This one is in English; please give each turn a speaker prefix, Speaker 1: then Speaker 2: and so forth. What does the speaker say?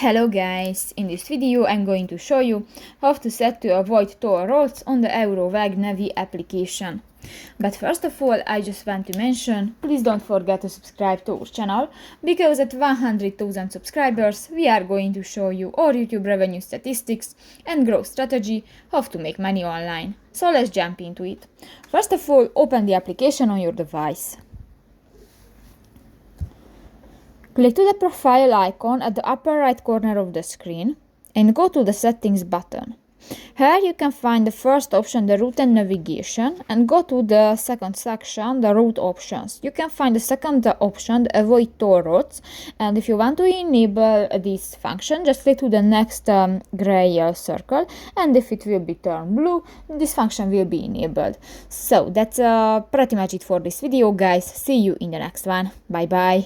Speaker 1: Hello guys, in this video I'm going to show you how to set to avoid toll roads on the Euroeag Navi application. But first of all, I just want to mention, please don't forget to subscribe to our channel, because at 100,000 subscribers we are going to show you our YouTube revenue statistics and growth strategy, how to make money online. So let's jump into it. First of all, open the application on your device. Click to the profile icon at the upper right corner of the screen and go to the settings button. Here you can find the first option, the route and navigation, and go to the second section, the route options. You can find the second option, the avoid toll roads, and if you want to enable this function, just click to the next gray circle, and if it will be turned blue, this function will be enabled. So that's pretty much it for this video, guys. See you in the next one. Bye bye.